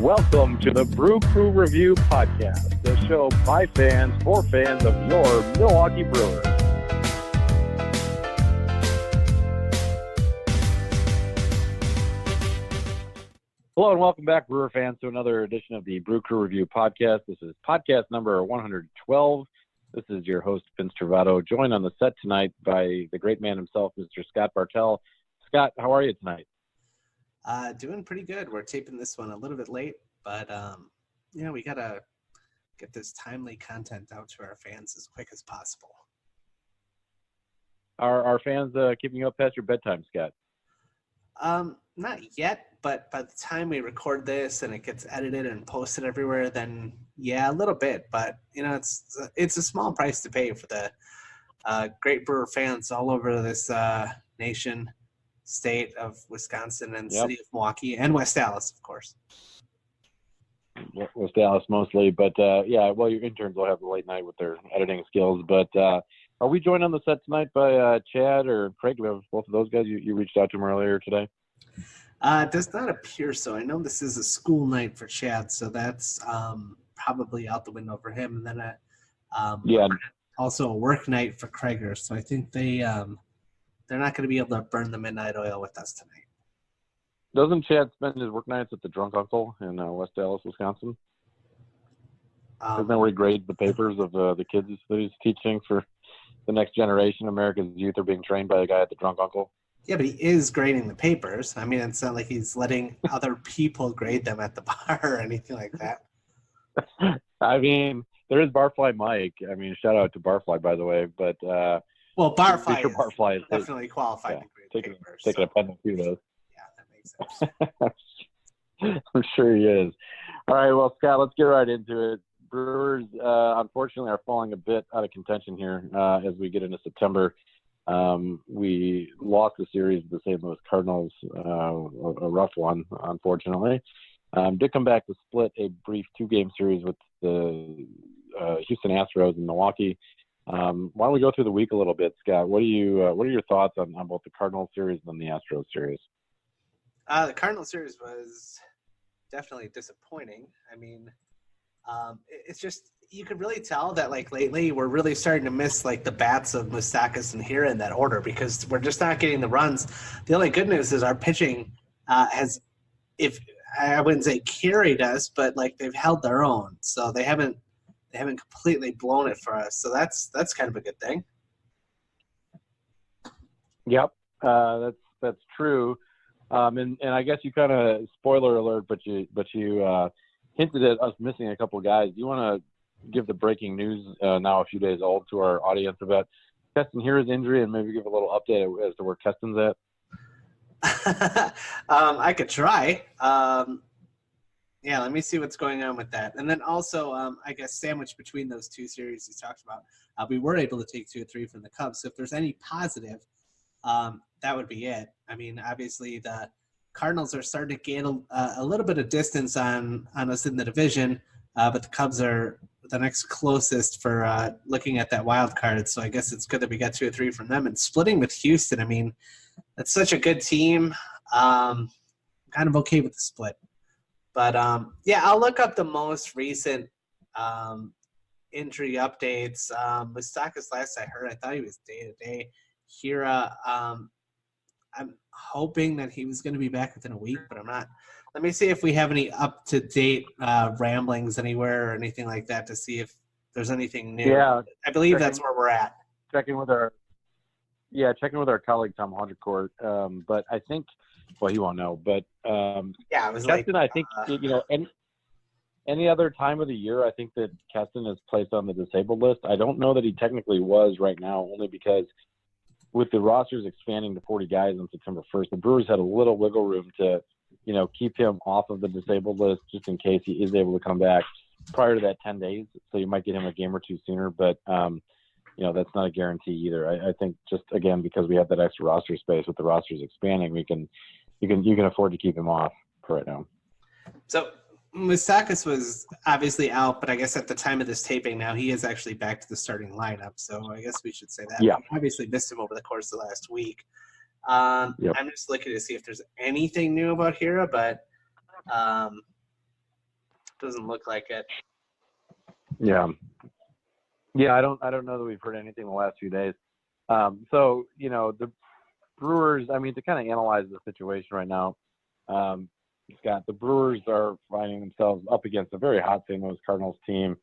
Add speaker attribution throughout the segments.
Speaker 1: Welcome to the Brew Crew Review Podcast, the show by fans for fans of your Milwaukee Brewers. Hello and welcome back, Brewer fans, to another edition of the Brew Crew Review Podcast. This is podcast number 112. This is your host, Vince Travato, joined on the set tonight by the great man himself, Mr. Scott Bartell. Scott, how are you tonight?
Speaker 2: Doing pretty good. We're taping this one a little bit late, but we gotta get this timely content out to our fans as quick as possible.
Speaker 1: Are fans keeping you up past your bedtime, Scott?
Speaker 2: Not yet, but by the time we record this and it gets edited and posted everywhere, then yeah, a little bit. But it's a small price to pay for the great Brewer fans all over this nation, state of Wisconsin, and city of Milwaukee, and West Dallas, of course.
Speaker 1: West Dallas mostly, but your interns will have the late night with their editing skills. But are we joined on the set tonight by Chad or Craig? Do we have both of those guys? You reached out to them earlier today?
Speaker 2: It does not appear so. I know this is a school night for Chad, so that's probably out the window for him. And then also a work night for Krager. So I think they're not going to be able to burn the midnight oil with us tonight.
Speaker 1: Doesn't Chad spend his work nights at the Drunk Uncle in West Dallas, Wisconsin? Isn't that where he grades the papers of the kids that he's teaching for the next generation? America's youth are being trained by a guy at the Drunk Uncle.
Speaker 2: Yeah, but he is grading the papers. I mean, it's not like he's letting other people grade them at the bar or anything like that.
Speaker 1: I mean, there is Barfly Mike. I mean, shout out to Barfly, by the way. But
Speaker 2: Barfly is definitely qualified to grade papers.
Speaker 1: Taking a pen and kudos.
Speaker 2: Yeah, that makes sense.
Speaker 1: I'm sure he is. All right, well, Scott, let's get right into it. Brewers, unfortunately, are falling a bit out of contention here as we get into September. We lost the series with the St. Louis Cardinals, a rough one, unfortunately. Did come back to split a brief 2-game series with the Houston Astros in Milwaukee. Why don't we go through the week a little bit, Scott? What are your thoughts on both the Cardinals series and the Astros series?
Speaker 2: The Cardinals series was definitely disappointing. I mean, it's just you could really tell that like lately we're really starting to miss like the bats of Moustakas and Hira in that order because we're just not getting the runs. The only good news is our pitching has, if I wouldn't say carried us, but like they've held their own. So they haven't completely blown it for us. So that's kind of a good thing. Yep,
Speaker 1: that's true. And I guess you kind of spoiler alert, but you hinted at us missing a couple of guys. Do you want to give the breaking news now a few days old to our audience about Keston Hira's injury and maybe give a little update as to where Keston's at?
Speaker 2: I could try. Let me see what's going on with that. And then also, I guess sandwiched between those two series you talked about, we were able to take 2 or 3 from the Cubs. So if there's any positive, that would be it. I mean, obviously the Cardinals are starting to gain a little bit of distance on us in the division, but the Cubs are the next closest for looking at that wild card. So I guess it's good that we got 2 or 3 from them. And splitting with Houston, I mean, that's such a good team. I'm kind of okay with the split. But, I'll look up the most recent injury updates. Moustakas, last I heard, I thought he was day-to-day. Hira, I'm hoping that he was going to be back within a week, but I'm not. Let me see if we have any up-to-date ramblings anywhere or anything like that to see if there's anything new.
Speaker 1: Yeah,
Speaker 2: I believe that's where we're at.
Speaker 1: Checking with our colleague Tom Hondercourt. But I think, well, he won't know. But
Speaker 2: it was
Speaker 1: Keston, I think any other time of the year, I think that Keston is placed on the disabled list. I don't know that he technically was right now, only because with the rosters expanding to 40 guys on September 1st, the Brewers had a little wiggle room to, keep him off of the disabled list just in case he is able to come back prior to that 10 days. So you might get him a game or two sooner, but that's not a guarantee either. I think just again, because we have that extra roster space with the rosters expanding, you can afford to keep him off for right now.
Speaker 2: So Moustakas was obviously out, but I guess at the time of this taping now, he is actually back to the starting lineup. So I guess we should say that.
Speaker 1: Yeah.
Speaker 2: We obviously missed him over the course of the last week. I'm just looking to see if there's anything new about Hira, but Doesn't look like it.
Speaker 1: Yeah. Yeah, I don't know that we've heard anything in the last few days. So, the Brewers, to kind of analyze the situation right now, Scott, the Brewers are finding themselves up against a very hot St. Louis Cardinals team.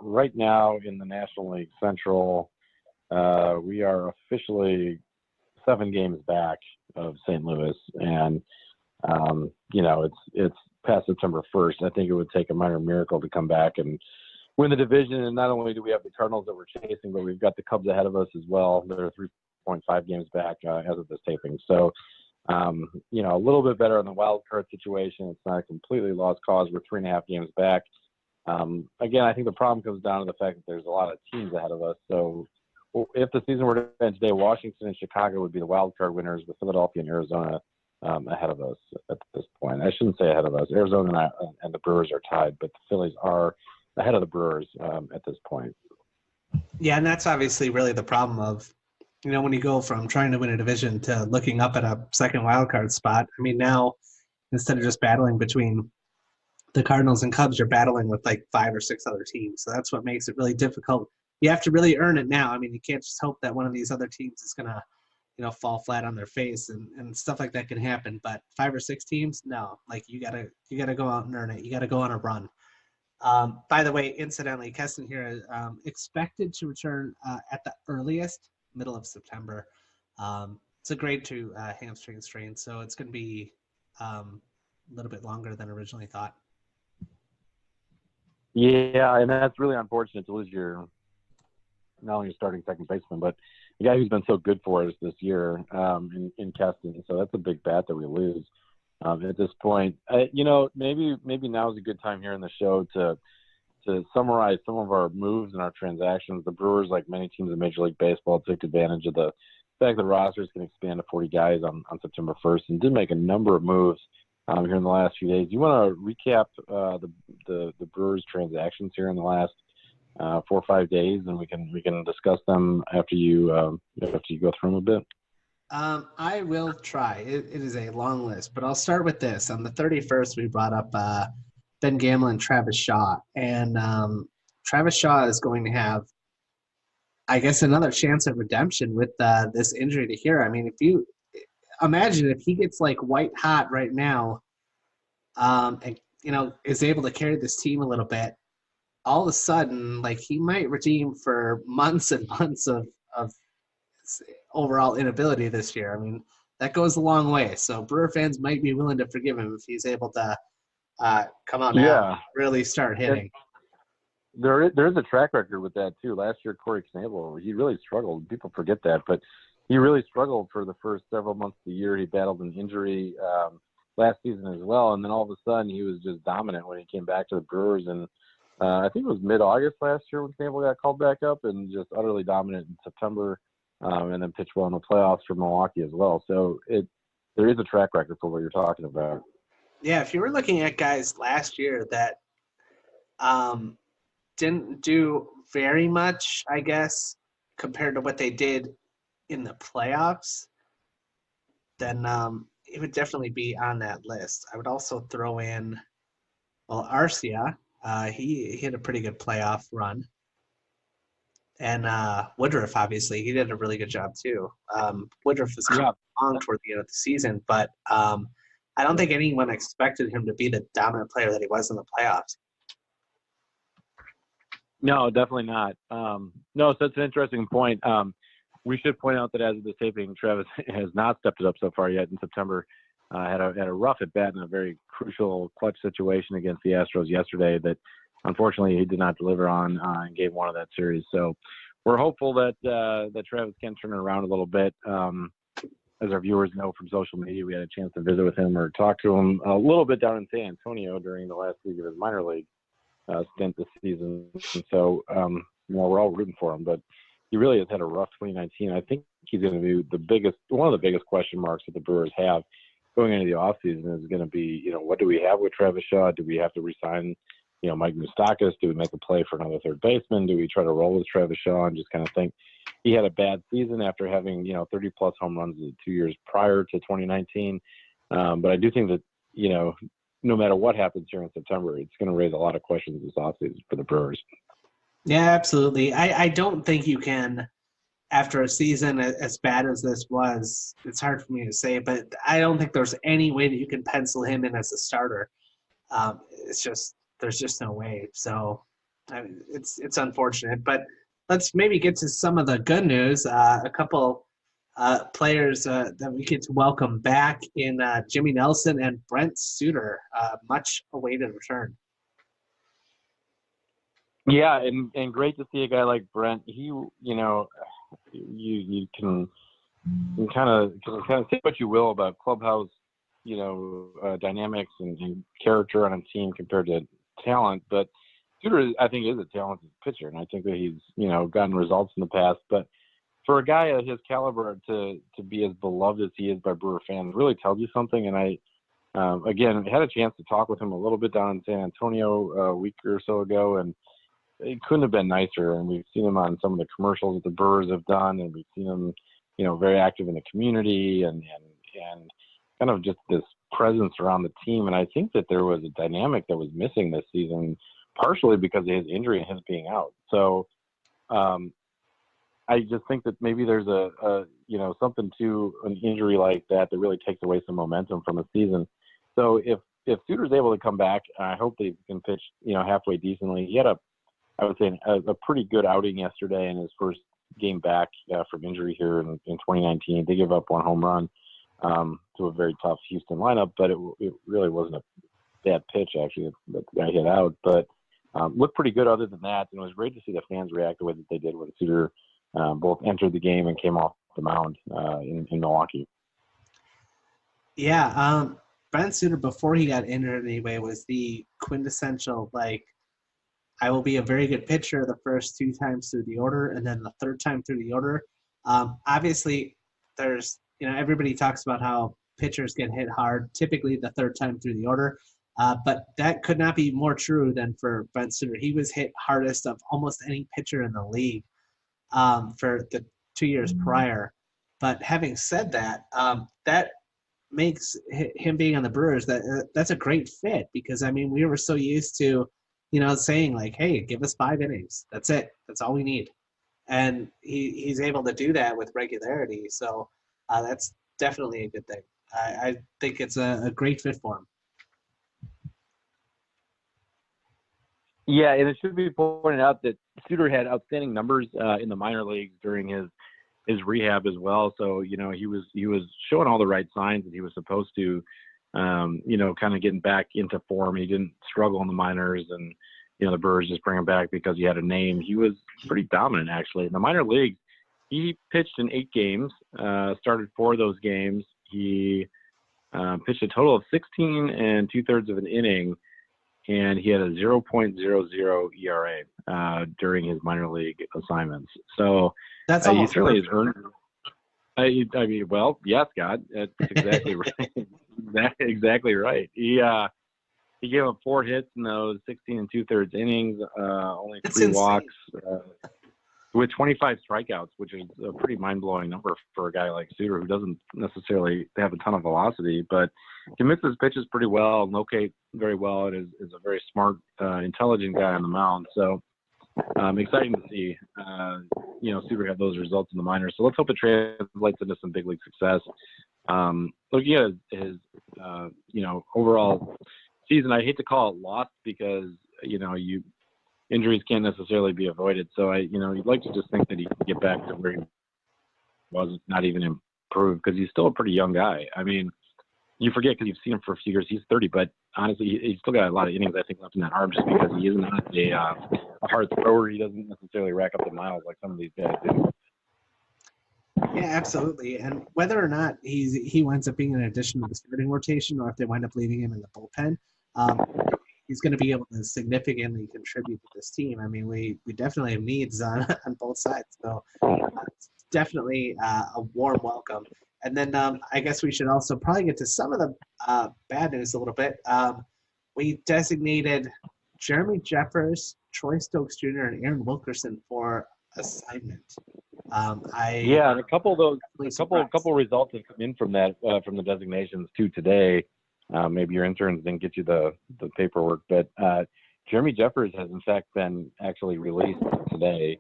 Speaker 1: Right now in the National League Central, we are officially 7 games back of St. Louis, and it's past September 1st. I think it would take a minor miracle to come back and win the division. And not only do we have the Cardinals that we're chasing, but we've got the Cubs ahead of us as well. They're 3.5 games back as of this taping. So, a little bit better on the wild card situation. It's not a completely lost cause. We're 3.5 games back. Again, I think the problem comes down to the fact that there's a lot of teams ahead of us. So if the season were to end today, Washington and Chicago would be the wild card winners, with Philadelphia and Arizona ahead of us at this point. I shouldn't say ahead of us. Arizona and the Brewers are tied, but the Phillies are ahead of the Brewers at this point.
Speaker 2: Yeah, and that's obviously really the problem of, when you go from trying to win a division to looking up at a second wild card spot. Now instead of just battling between the Cardinals and Cubs, you're battling with like 5 or 6 other teams. So that's what makes it really difficult. You have to really earn it now. You can't just hope that one of these other teams is going to, fall flat on their face, and stuff like that can happen. But 5 or 6 teams, no. You gotta go out and earn it. You gotta go on a run. By the way, incidentally, Keston here is expected to return at the earliest middle of September. It's a grade 2 hamstring strain, so it's going to be a little bit longer than originally thought.
Speaker 1: Yeah, and that's really unfortunate to lose not only your starting second baseman, but the guy who's been so good for us this year in Keston. So that's a big bat that we lose at this point. Maybe now is a good time here in the show to summarize some of our moves and our transactions. The Brewers, like many teams in Major League Baseball, took advantage of the fact that rosters can expand to 40 guys on September 1st and did make a number of moves here in the last few days. You want to recap the Brewers transactions here in the last 4 or 5 days, and we can discuss them after you go through them a bit.
Speaker 2: I will try. It is a long list, but I'll start with this. On the 31st, we brought up Ben Gamel and Travis Shaw, and Travis Shaw is going to have, I guess, another chance at redemption with this injury to Hira. If you imagine if he gets white hot right now, and is able to carry this team a little bit, all of a sudden, he might redeem for months and months of overall inability this year. That goes a long way. So Brewer fans might be willing to forgive him if he's able to come out now and really start hitting.
Speaker 1: There is a track record with that too. Last year, Corey Knebel, he really struggled. People forget that, but he really struggled for the first several months of the year. He battled an injury last season as well, and then all of a sudden he was just dominant when he came back to the Brewers. And I think it was mid-August last year when Knebel got called back up, and just utterly dominant in September, and then pitched well in the playoffs for Milwaukee as well. So there is a track record for what you're talking about.
Speaker 2: Yeah, if you were looking at guys last year that didn't do very much, I guess, compared to what they did in the playoffs, then it would definitely be on that list. I would also throw in, Arcia. He had a pretty good playoff run. And Woodruff, obviously, he did a really good job too. Woodruff was long toward the end of the season, but I don't think anyone expected him to be the dominant player that he was in the playoffs.
Speaker 1: No, definitely not. So that's an interesting point. We should point out that as of this taping, Travis has not stepped it up so far yet in September. Had a rough at bat in a very crucial clutch situation against the Astros yesterday that unfortunately he did not deliver on in game 1 of that series. So we're hopeful that Travis can turn it around a little bit. As our viewers know from social media, we had a chance to visit with him or talk to him a little bit down in San Antonio during the last week of his minor league stint this season. And so, we're all rooting for him, but he really has had a rough 2019. I think he's going to be one of the biggest question marks that the Brewers have going into the offseason is going to be, what do we have with Travis Shaw? Do we have to resign, Mike Moustakas? Do we make a play for another third baseman? Do we try to roll with Travis Shaw and just kind of think he had a bad season after having, 30-plus home runs the 2 years prior to 2019? But I do think that, no matter what happens here in September, it's going to raise a lot of questions this offseason for the Brewers.
Speaker 2: Yeah, absolutely. I don't think you can, after a season as bad as this was, it's hard for me to say, but I don't think there's any way that you can pencil him in as a starter. There's just no way. So it's unfortunate. But let's maybe get to some of the good news. A couple players that we get to welcome back in Jimmy Nelson and Brent Suter, much awaited return.
Speaker 1: Yeah, and great to see a guy like Brent. He, you can kind of say what you will about clubhouse, dynamics and character on a team compared to talent, but Suter, I think, is a talented pitcher, and I think that he's, gotten results in the past. But for a guy of his caliber to be as beloved as he is by Brewer fans really tells you something. And I, again, had a chance to talk with him a little bit down in San Antonio a week or so ago, and it couldn't have been nicer. And we've seen him on some of the commercials that the Brewers have done, and we've seen him, very active in the community and kind of just this presence around the team. And I think that there was a dynamic that was missing this season, partially because of his injury and his being out. So I just think that maybe there's a something to an injury like that really takes away some momentum from a season. So if Suter's able to come back, I hope that he can pitch, halfway decently. He had a pretty good outing yesterday in his first game back from injury here in 2019. They gave up one home run to a very tough Houston lineup, but it really wasn't a bad pitch, actually, that the guy hit out. But looked pretty good other than that, and it was great to see the fans react the way that they did when Suter both entered the game and came off the mound in Milwaukee.
Speaker 2: Yeah, Brent Suter, before he got injured anyway, was the quintessential, I will be a very good pitcher the first 2 times through the order, and then the third time through the order. Obviously, there's, everybody talks about how pitchers get hit hard, typically the third time through the order. But that could not be more true than for Brent Suter. He was hit hardest of almost any pitcher in the league for the 2 years prior. But having said that, that makes him being on the Brewers, that's a great fit because, we were so used to, saying hey, give us 5 innings. That's it. That's all we need. And he's able to do that with regularity. So that's definitely a good thing. I think it's a great fit for him.
Speaker 1: Yeah, and it should be pointed out that Suter had outstanding numbers in the minor leagues during his rehab as well. So, he was showing all the right signs that he was supposed to, kind of getting back into form. He didn't struggle in the minors, and, the Brewers just bring him back because he had a name. He was pretty dominant, actually. In the minor leagues, he pitched in 8 games, started 4 of those games. He pitched a total of 16 2/3 of an inning, and he had a 0.00 ERA during his minor league assignments. So
Speaker 2: that's
Speaker 1: he certainly has earned. Well, yeah, Scott, that's exactly right. That's exactly right. He gave up 4 hits in those 16 2/3 innings, only 3 walks, with 25 strikeouts, which is a pretty mind-blowing number for a guy like Suter, who doesn't necessarily have a ton of velocity, but he misses pitches pretty well and locate very well, and is a very smart, intelligent guy on the mound. So exciting to see, Suter have those results in the minors. So let's hope it translates into some big league success. Looking at his overall season, I hate to call it lost because, injuries can't necessarily be avoided. So you'd like to just think that he can get back to where he was, not even improve, because he's still a pretty young guy. You forget because you've seen him for a few years. He's 30, but honestly, he's still got a lot of innings, I think, left in that arm, just because he isn't a hard thrower. He doesn't necessarily rack up the miles like some of these guys do.
Speaker 2: Yeah, absolutely. And whether or not he winds up being an addition to the starting rotation, or if they wind up leaving him in the bullpen, he's going to be able to significantly contribute to this team. We definitely have needs on both sides. So it's definitely a warm welcome. And then I guess we should also probably get to some of the bad news a little bit. We designated Jeremy Jeffers, Troy Stokes Jr., and Aaron Wilkerson for assignment.
Speaker 1: And a couple of those, a couple results have come in from that, from the designations too today. Maybe your interns didn't get you the paperwork, but Jeremy Jeffers has in fact been actually released today,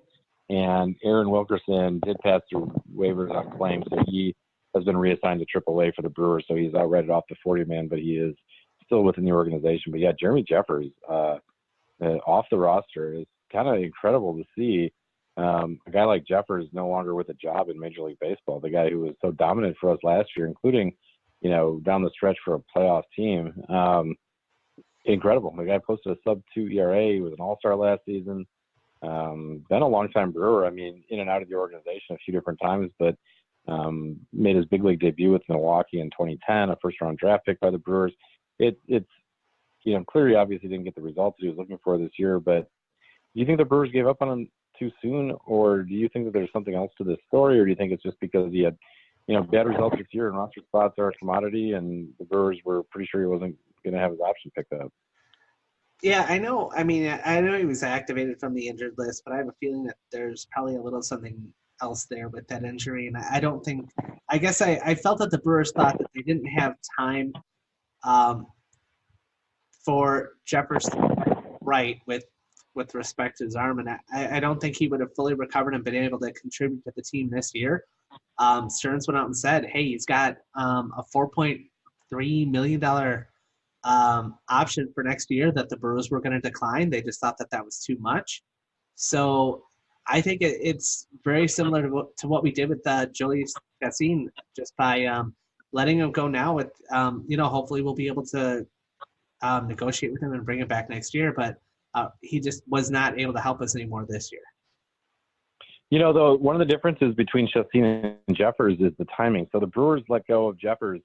Speaker 1: and Aaron Wilkerson did pass through waivers on claims, so he has been reassigned to AAA for the Brewers, so he's outrighted off the 40-man, but he is still within the organization. But yeah, Jeremy Jeffers off the roster is kind of incredible to see. A guy like Jeffers no longer with a job in Major League Baseball, the guy who was so dominant for us last year, including, down the stretch for a playoff team. Incredible. The guy posted a sub-2 ERA. He was an all-star last season. Been a long-time Brewer. I mean, in and out of the organization a few different times, but made his big league debut with Milwaukee in 2010, a first-round draft pick by the Brewers. It's clearly obviously didn't get the results he was looking for this year, but do you think the Brewers gave up on him too soon, or do you think that there's something else to this story, or do you think it's just because he had, bad results this year and roster spots are a commodity and the Brewers were pretty sure he wasn't going to have his option picked up?
Speaker 2: Yeah, I know. I mean, I know he was activated from the injured list, but I have a feeling that there's probably a little something else there with that injury. And I don't think – I guess I felt that the Brewers thought that they didn't have time for Jefferson right with respect to his arm. And I don't think he would have fully recovered and been able to contribute to the team this year. Stearns went out and said, hey, he's got a $4.3 million option for next year that the Brewers were going to decline. They just thought that was too much. So I think it's very similar to what we did with Julius Cassin, just by letting him go now. With hopefully we'll be able to negotiate with him and bring him back next year. But he just was not able to help us anymore this year.
Speaker 1: Though, one of the differences between Chastain and Jeffers is the timing. So the Brewers let go of Jeffers,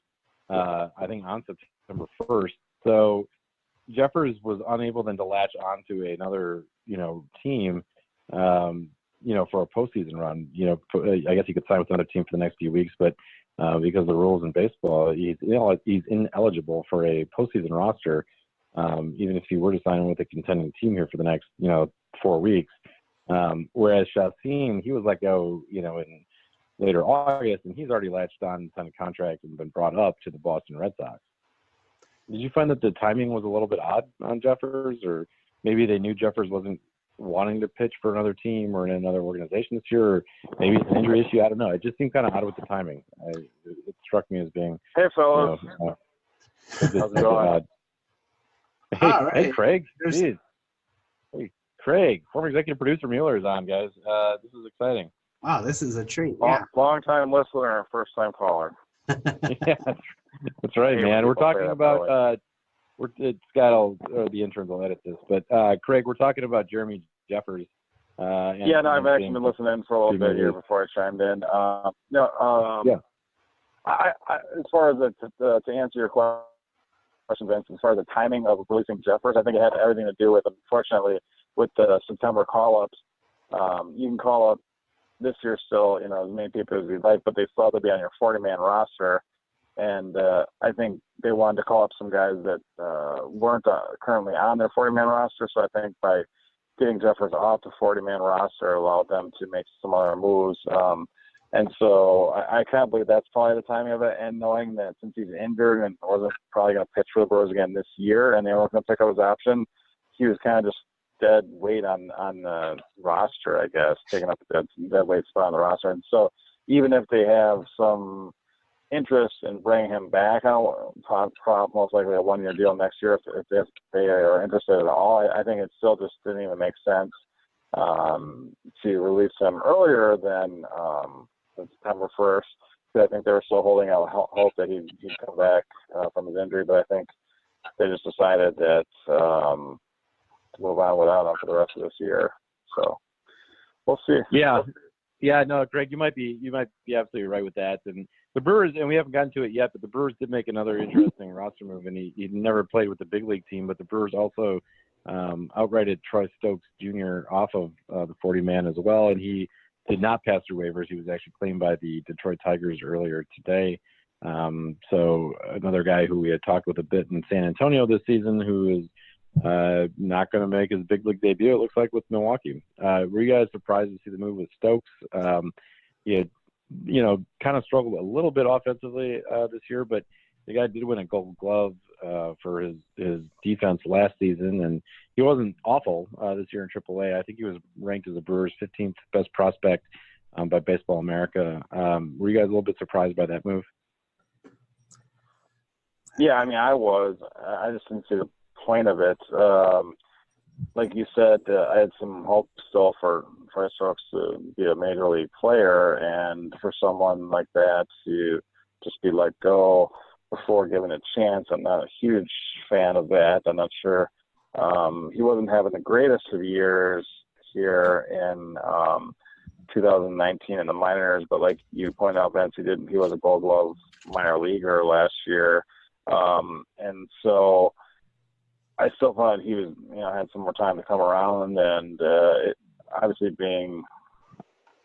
Speaker 1: I think, on September 1st. So Jeffers was unable then to latch onto another, team, for a postseason run. I guess he could sign with another team for the next few weeks, but because of the rules in baseball, he's ineligible for a postseason roster, even if he were to sign with a contending team here for the next, 4 weeks. Whereas Chassin, he was let go, in later August, and he's already latched on, signed a contract, and been brought up to the Boston Red Sox. Did you find that the timing was a little bit odd on Jeffers, or maybe they knew Jeffers wasn't wanting to pitch for another team or in another organization this year, or maybe it's an injury issue? I don't know. It just seemed kind of odd with the timing. It struck me as being.
Speaker 3: Hey, fellas. How's it going?
Speaker 1: Hey, Craig. Jeez. Hey, Craig, former executive producer Mueller is on, guys. This is exciting.
Speaker 2: Wow, this is a treat. Yeah.
Speaker 3: Long-time listener, first-time caller.
Speaker 1: Yeah, that's right, man. We're talking about Scott the interns will edit this, but Craig, we're talking about Jeremy Jeffers.
Speaker 3: I've actually been listening for a little bit here before I chimed in. I as far as to answer your question, Vince, as far as the timing of releasing Jeffers, I think it had everything to do with, unfortunately, with the September call-ups. You can call up this year still, as many people as you'd like, but they still have to be on your 40-man roster. And I think they wanted to call up some guys that weren't currently on their 40-man roster. So I think by getting Jeffers off the 40-man roster allowed them to make some other moves. And so I kind of believe that's probably the timing of it. And knowing that since he's injured and wasn't probably going to pitch for the Brewers again this year, and they weren't going to pick up his option, he was kind of just dead weight on the roster, I guess, taking up that dead weight spot on the roster. And so even if they have some interest in bringing him back, most likely a one-year deal next year if they are interested at all, I think it still just didn't even make sense to release him earlier than September 1st. I think they were still holding out hope that he'd come back from his injury, but I think they just decided that to move on without him for the rest of this year. So we'll see.
Speaker 1: Yeah, no, Greg, you might be absolutely right with that. And the Brewers, and we haven't gotten to it yet, but the Brewers did make another interesting roster move, and he never played with the big league team, but the Brewers also outrighted Troy Stokes Jr. off of the 40-man as well, and he did not pass through waivers. He was actually claimed by the Detroit Tigers earlier today. So another guy who we had talked with a bit in San Antonio this season who is not going to make his big league debut, it looks like, with Milwaukee. Were you guys surprised to see the move with Stokes? He had, kind of struggled a little bit offensively this year, but the guy did win a Gold Glove for his defense last season, and he wasn't awful this year in AAA. I think he was ranked as the Brewers' 15th best prospect by Baseball America. Were you guys a little bit surprised by that move?
Speaker 3: Yeah, I mean, I was. I just didn't see the point of it. Like you said, I had some hope still for Astros to be a major league player, and for someone like that to just be let go before given a chance. I'm not a huge fan of that. I'm not sure. He wasn't having the greatest of years here in 2019 in the minors, but like you pointed out, Vince, he was a Gold Glove minor leaguer last year, and so I still thought he was, had some more time to come around, and obviously being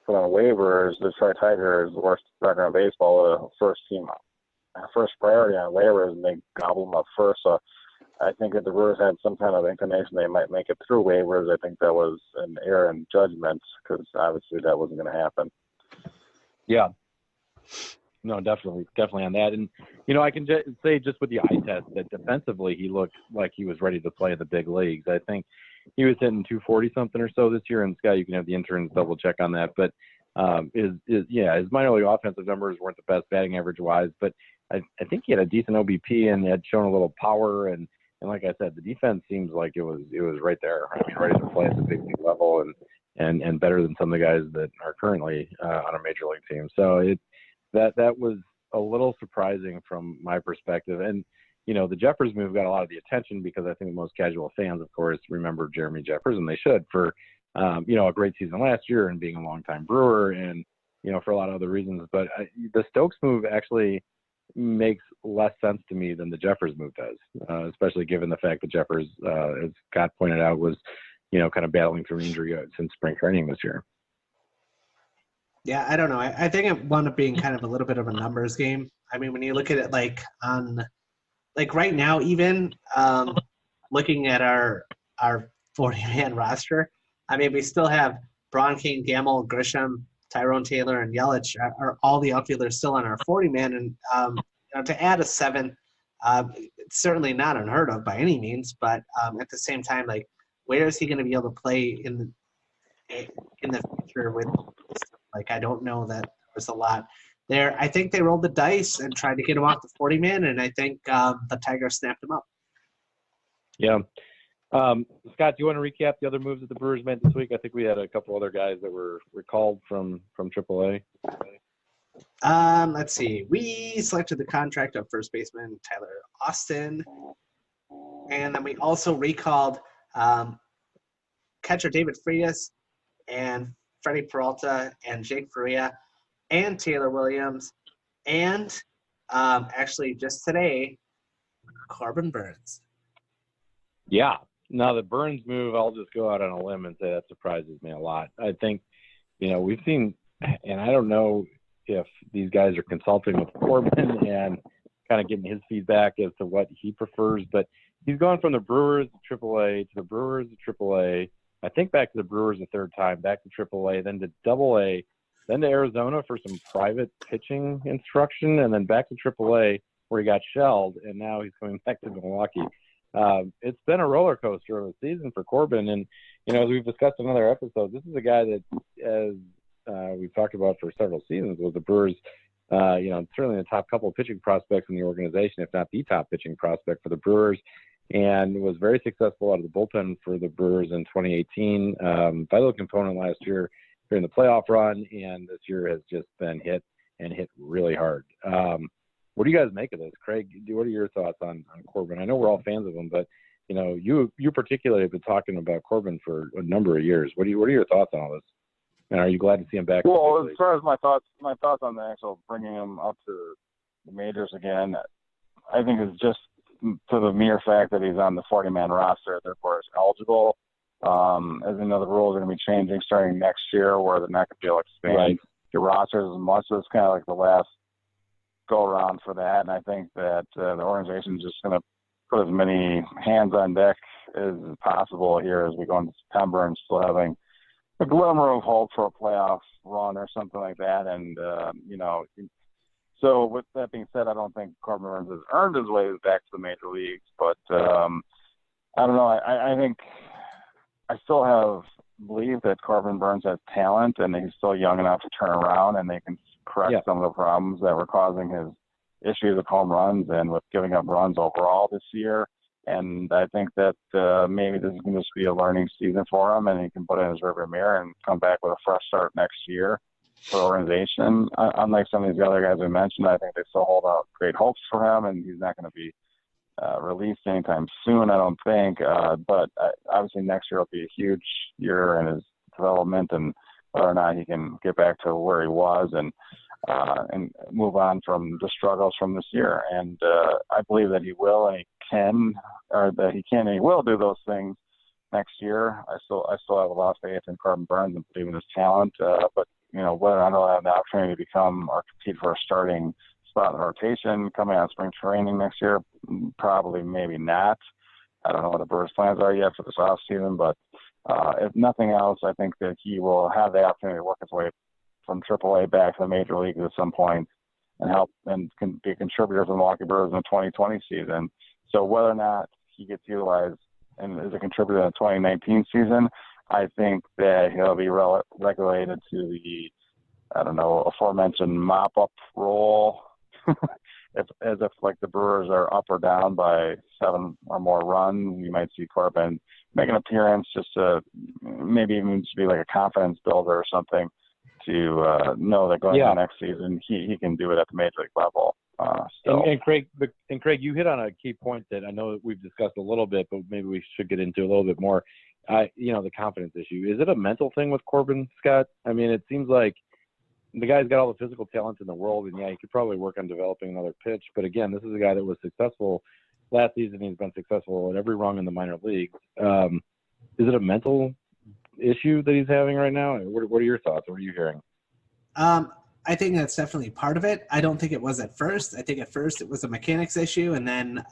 Speaker 3: put on waivers, the Detroit Tigers, the worst record in baseball, the first priority on waivers, and they gobble them up first. So I think if the Brewers had some kind of inclination they might make it through waivers, I think that was an error in judgment, because obviously that wasn't going to happen.
Speaker 1: Yeah. No, definitely on that. And, I can say just with the eye test that defensively he looked like he was ready to play in the big leagues. I think he was hitting 240-something or so this year. And, Scott, you can have the interns double check on that. But, his minor league offensive numbers weren't the best batting average-wise. But I think he had a decent OBP and had shown a little power. And like I said, the defense seems like it was right there. I mean, ready to play at the big league level and better than some of the guys that are currently on a major league team. So that was a little surprising from my perspective. And, the Jeffers move got a lot of the attention because I think most casual fans, of course, remember Jeremy Jeffers, and they should, for, a great season last year and being a longtime Brewer and, for a lot of other reasons. But the Stokes move actually makes less sense to me than the Jeffers move does, especially given the fact that Jeffers, as Scott pointed out, was, kind of battling through an injury since spring training this year.
Speaker 2: Yeah, I don't know. I think it wound up being kind of a little bit of a numbers game. I mean, when you look at it right now, even looking at our 40-man roster, I mean, we still have Braun, King, Gamble, Grisham, Tyrone Taylor, and Yelich are all the outfielders still on our 40-man. And to add a 7, it's certainly not unheard of by any means. But at the same time, like, where is he going to be able to play in the future with? Like, I don't know that there's a lot there. I think they rolled the dice and tried to get him off the 40-man, and I think the Tigers snapped him up.
Speaker 1: Yeah. Scott, do you want to recap the other moves that the Brewers made this week? I think we had a couple other guys that were recalled from AAA.
Speaker 2: Let's see. We selected the contract of first baseman Tyler Austin, and then we also recalled catcher David Frias and Freddie Peralta and Jake Faria and Taylor Williams and actually just today, Corbin Burns.
Speaker 1: Yeah. Now the Burns move, I'll just go out on a limb and say that surprises me a lot. I think, we've seen, and I don't know if these guys are consulting with Corbin and kind of getting his feedback as to what he prefers, but he's gone from the Brewers to AAA to the Brewers to AAA. I think back to the Brewers a third time, back to AAA, then to AA, then to Arizona for some private pitching instruction, and then back to AAA where he got shelled, and now he's coming back to Milwaukee. It's been a roller coaster of a season for Corbin, and as we've discussed in other episodes, this is a guy that, as we've talked about for several seasons, was the Brewers, certainly the top couple of pitching prospects in the organization, if not the top pitching prospect for the Brewers, and was very successful out of the bullpen for the Brewers in 2018. Vital component last year during the playoff run, and this year has just been hit really hard. What do you guys make of this? Craig, what are your thoughts on Corbin? I know we're all fans of him, but you particularly have been talking about Corbin for a number of years. What are your thoughts on all this? And are you glad to see him back?
Speaker 3: Well, as far as my thoughts on the actual bringing him up to the majors again, I think it's just to the mere fact that he's on the 40-man roster, therefore is eligible. As we know, the rules are going to be changing starting next year, where they're not going to be able to expand your rosters as much. So it's kind of like the last go around for that. And I think that the organization is just going to put as many hands on deck as possible here as we go into September, and still having a glimmer of hope for a playoff run or something like that. And So with that being said, I don't think Corbin Burnes has earned his way back to the major leagues. But I don't know. I think I still believe that Corbin Burnes has talent, and he's still young enough to turn around, and they can correct some of the problems that were causing his issues with home runs and with giving up runs overall this year. And I think that maybe this is going to just be a learning season for him, and he can put in his rearview mirror and come back with a fresh start next year for the organization. Unlike some of these other guys we mentioned, I think they still hold out great hopes for him, and he's not going to be released anytime soon, I don't think. But obviously next year will be a huge year in his development, and whether or not he can get back to where he was and move on from the struggles from this year. And I believe that he will, and he can, or that he can and he will do those things next year. I still have a lot of faith in Corbin Burnes and believe in his talent. But whether or not he'll have the opportunity to become or compete for a starting spot in the rotation coming out of spring training next year, probably maybe not. I don't know what the Brewers' plans are yet for this offseason, but if nothing else, I think that he will have the opportunity to work his way from AAA back to the major leagues at some point and help and can be a contributor for the Milwaukee Brewers in the 2020 season. So whether or not he gets utilized and is a contributor in the 2019 season, I think that he'll be regulated to the, aforementioned mop-up role. As if like the Brewers are up or down by 7 or more runs, you might see Corbin make an appearance just to maybe even just be like a confidence builder or something to know that going into next season he can do it at the major league level. And
Speaker 1: Craig, you hit on a key point that I know we've discussed a little bit, but maybe we should get into a little bit more. The confidence issue. Is it a mental thing with Corbin, Scott? I mean, it seems like the guy's got all the physical talent in the world, and he could probably work on developing another pitch. But again, this is a guy that was successful last season. He's been successful at every rung in the minor leagues. Is it a mental issue that he's having right now? What are your thoughts? What are you hearing?
Speaker 2: I think that's definitely part of it. I don't think it was at first. I think at first it was a mechanics issue, and then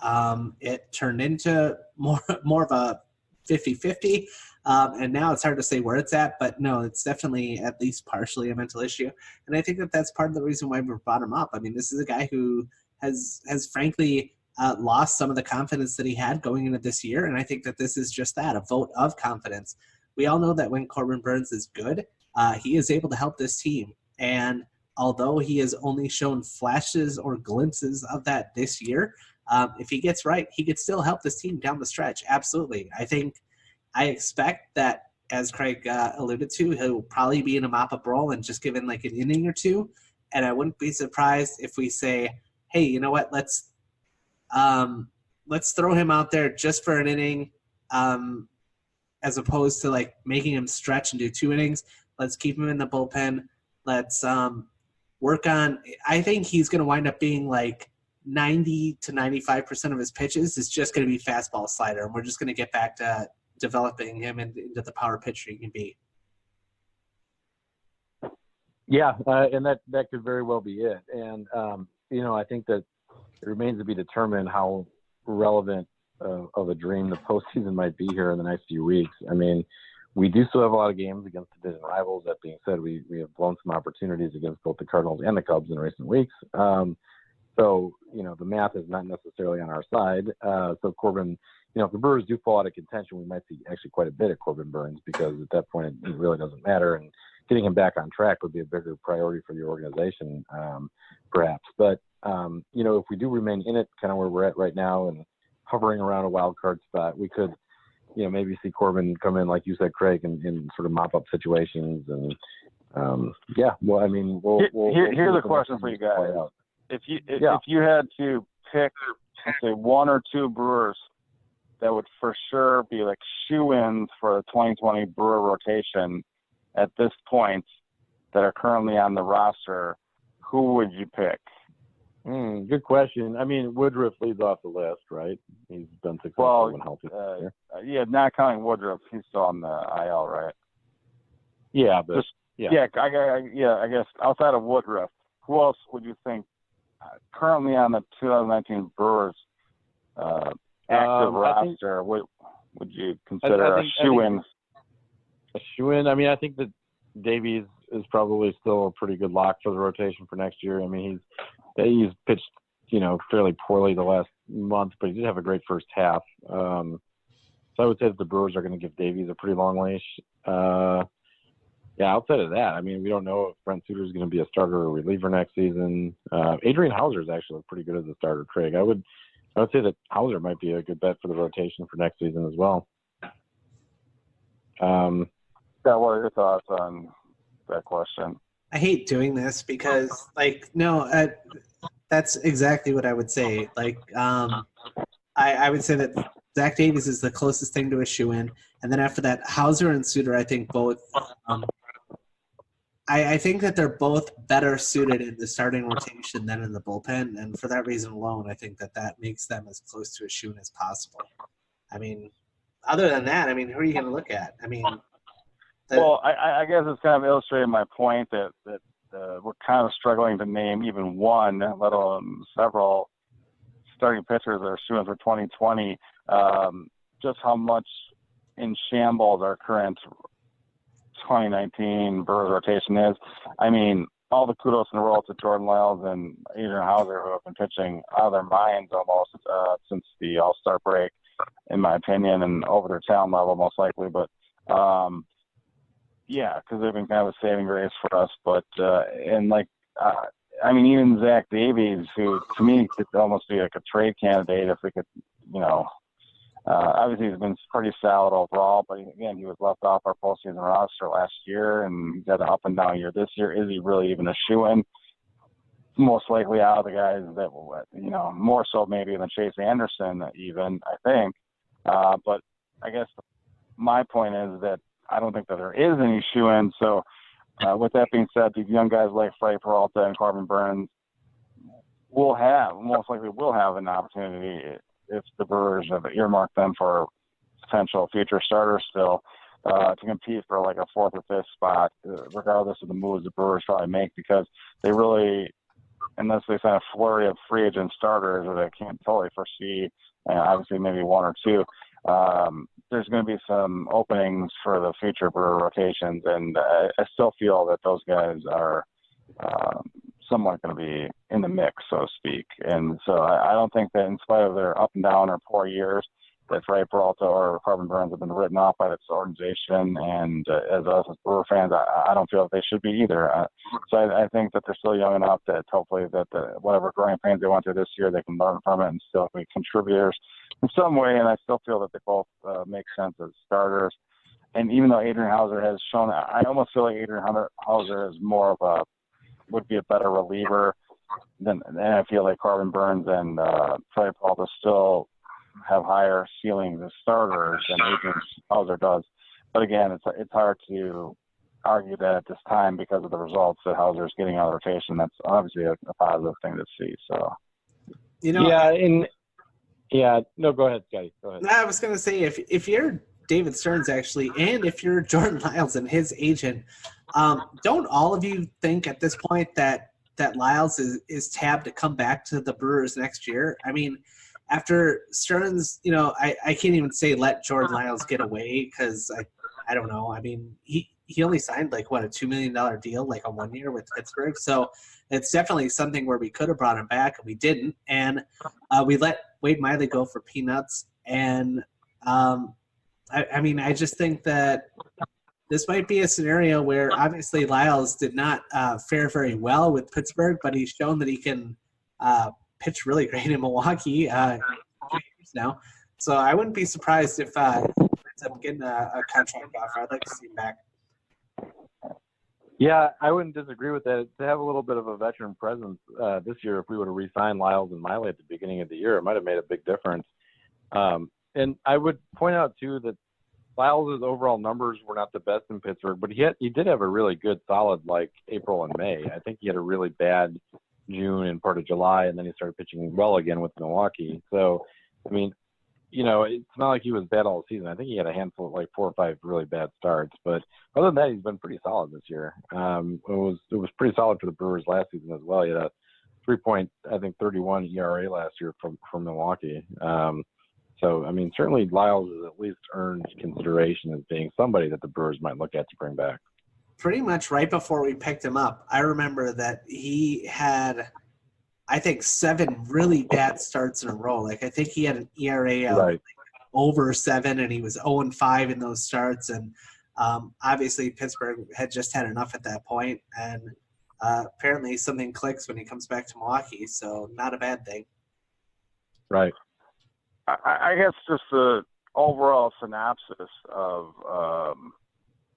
Speaker 2: it turned into more of a 50-50. And now it's hard to say where it's at, but no, it's definitely at least partially a mental issue. And I think that that's part of the reason why we brought him up. I mean, this is a guy who has frankly lost some of the confidence that he had going into this year. And I think that this is just that, a vote of confidence. We all know that when Corbin Burnes is good, he is able to help this team. And although he has only shown flashes or glimpses of that this year, if he gets right, he could still help this team down the stretch. Absolutely. I expect that, as Craig alluded to, he'll probably be in a mop-up role and just given like an inning or two. And I wouldn't be surprised if we say, hey, you know what, let's throw him out there just for an inning, as opposed to like making him stretch and do 2 innings. Let's keep him in the bullpen. Let's work on – I think he's going to wind up being like 90 to 95% of his pitches is just going to be fastball slider, and we're just going to get back to developing him into the power pitcher he can be.
Speaker 1: Yeah, and that could very well be it. And, I think that it remains to be determined how relevant of a dream the postseason might be here in the next few weeks. I mean, we do still have a lot of games against division rivals. That being said, we have blown some opportunities against both the Cardinals and the Cubs in recent weeks. So, the math is not necessarily on our side. So Corbin, if the Brewers do fall out of contention, we might see actually quite a bit of Corbin Burnes, because at that point it really doesn't matter. And getting him back on track would be a bigger priority for the organization, perhaps. But, if we do remain in it, kind of where we're at right now and hovering around a wild card spot, we could, maybe see Corbin come in, like you said, Craig, in sort of mop-up situations. And,
Speaker 3: here's a question for you guys. If you had to pick, let's say, 1 or 2 Brewers that would for sure be like shoe-ins for the 2020 Brewer rotation at this point that are currently on the roster, who would you pick?
Speaker 1: Good question. I mean, Woodruff leads off the list, right? He's been successful when healthy.
Speaker 3: Not counting Woodruff, he's still on the IL, right?
Speaker 1: Yeah, but
Speaker 3: I guess outside of Woodruff, who else would you think currently on the 2019 Brewers active roster would you consider a shoe-in?
Speaker 1: A shoe-in? I mean, I think that Davies is probably still a pretty good lock for the rotation for next year. I mean, he's pitched, fairly poorly the last month, but he did have a great first half. So I would say that the Brewers are going to give Davies a pretty long leash. Outside of that, we don't know if Brent Suter is going to be a starter or reliever next season. Adrian Hauser is actually pretty good as a starter, Craig. I would say that Hauser might be a good bet for the rotation for next season as well.
Speaker 3: What are your thoughts on that question?
Speaker 2: I hate doing this because, that's exactly what I would say. I would say that Zach Davies is the closest thing to a shoe-in. And then after that, Hauser and Suter, I think both I think that they're both better suited in the starting rotation than in the bullpen. And for that reason alone, I think that makes them as close to a shoe-in as possible. Other than that, who are you going to look at?
Speaker 3: I guess it's kind of illustrating my point that we're kind of struggling to name even one, let alone several starting pitchers that are shooting for 2020. Just how much in shambles our current 2019 Brewers rotation is. All the kudos in the world to Jordan Lyles and Adrian Hauser, who have been pitching out of their minds almost since the All-Star break, in my opinion, and over their talent level most likely. But because they've been kind of a saving grace for us. But even Zach Davies, who to me could almost be like a trade candidate if we could, obviously he's been pretty solid overall. But again, he was left off our postseason roster last year, and he's had an up and down year this year. Is he really even a shoo-in? Most likely out of the guys that will, more so maybe than Chase Anderson even, I think. But I guess my point is that I don't think that there is any shoe-in. So with that being said, these young guys like Freddie Peralta and Corbin Burns most likely will have an opportunity if the Brewers have earmarked them for potential future starters still to compete for like a fourth or fifth spot, regardless of the moves the Brewers probably make, because they really, unless they sign a flurry of free agent starters that I can't totally foresee, obviously maybe one or two, there's going to be some openings for the future Brewer rotations, and I still feel that those guys are somewhat going to be in the mix, so to speak. And so I don't think that in spite of their up and down or poor years, that Freddie Peralta or Corbin Burns have been written off by this organization, and as us as Brewer fans, I don't feel that they should be either. So I think that they're still young enough that hopefully that whatever growing pains they went through this year, they can learn from it and still be contributors in some way. And I still feel that they both make sense as starters. And even though Adrian Hauser has shown, I almost feel like Adrian Hauser is would be a better reliever than I feel like Corbin Burns and Freddie Peralta still have higher ceilings as starters than Adrian Hauser does. But again, it's hard to argue that at this time because of the results that Hauser is getting out of the rotation. That's obviously a positive thing to see. So,
Speaker 2: no,
Speaker 1: go ahead, Scotty. Go ahead.
Speaker 2: I was going to say, if you're David Stearns, actually, and if you're Jordan Lyles and his agent, don't all of you think at this point that Lyles is tabbed to come back to the Brewers next year? After Stearns, I can't even say let Jordan Lyles get away because I don't know. He only signed like a $2 million deal, like a 1 year with Pittsburgh. So it's definitely something where we could have brought him back and we didn't. And we let Wade Miley go for peanuts. And I just think that this might be a scenario where obviously Lyles did not fare very well with Pittsburgh, but he's shown that he can pitch really great in Milwaukee now. So I wouldn't be surprised if he ends up getting a contract offer. I'd like to see him back.
Speaker 1: Yeah, I wouldn't disagree with that. To have a little bit of a veteran presence this year, if we would have re-signed Lyles and Miley at the beginning of the year, it might have made a big difference. And I would point out, too, that Lyles' overall numbers were not the best in Pittsburgh, but he did have a really good, solid, April and May. I think he had a really bad June and part of July, and then he started pitching well again with Milwaukee. So, it's not like he was bad all season. I think he had a handful of 4 or 5 really bad starts, but other than that, he's been pretty solid this year. It was pretty solid for the Brewers last season as well. He had a 3.31 ERA last year from Milwaukee. So, certainly Lyles has at least earned consideration as being somebody that the Brewers might look at to bring back.
Speaker 2: Pretty much right before we picked him up, I remember that he had, I think 7 really bad starts in a row. Like I think he had an ERA of
Speaker 1: Right.
Speaker 2: over 7, and he was 0-5 in those starts. And obviously Pittsburgh had just had enough at that point, and apparently something clicks when he comes back to Milwaukee. So not a bad thing.
Speaker 1: Right.
Speaker 3: I guess just the overall synopsis of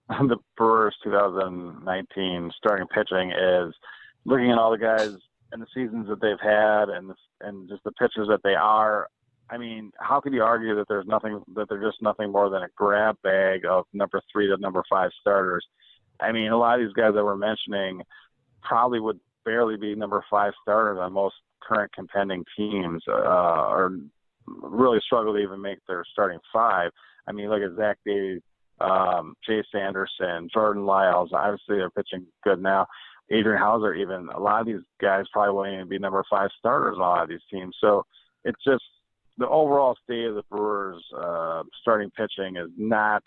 Speaker 3: the Brewers 2019 starting pitching is looking at all the guys and the seasons that they've had and just the pitchers that they are. I mean, how could you argue that they're just nothing more than a grab bag of number 3 to number 5 starters? I mean, a lot of these guys that we're mentioning probably would barely be number 5 starters on most current contending teams, or really struggle to even make their starting 5. I mean, look at Zach Davies, Chase Anderson, Jordan Lyles. Obviously, they're pitching good now. Adrian Hauser, even a lot of these guys probably won't even be number 5 starters on a lot of these teams. So it's just the overall state of the Brewers starting pitching is not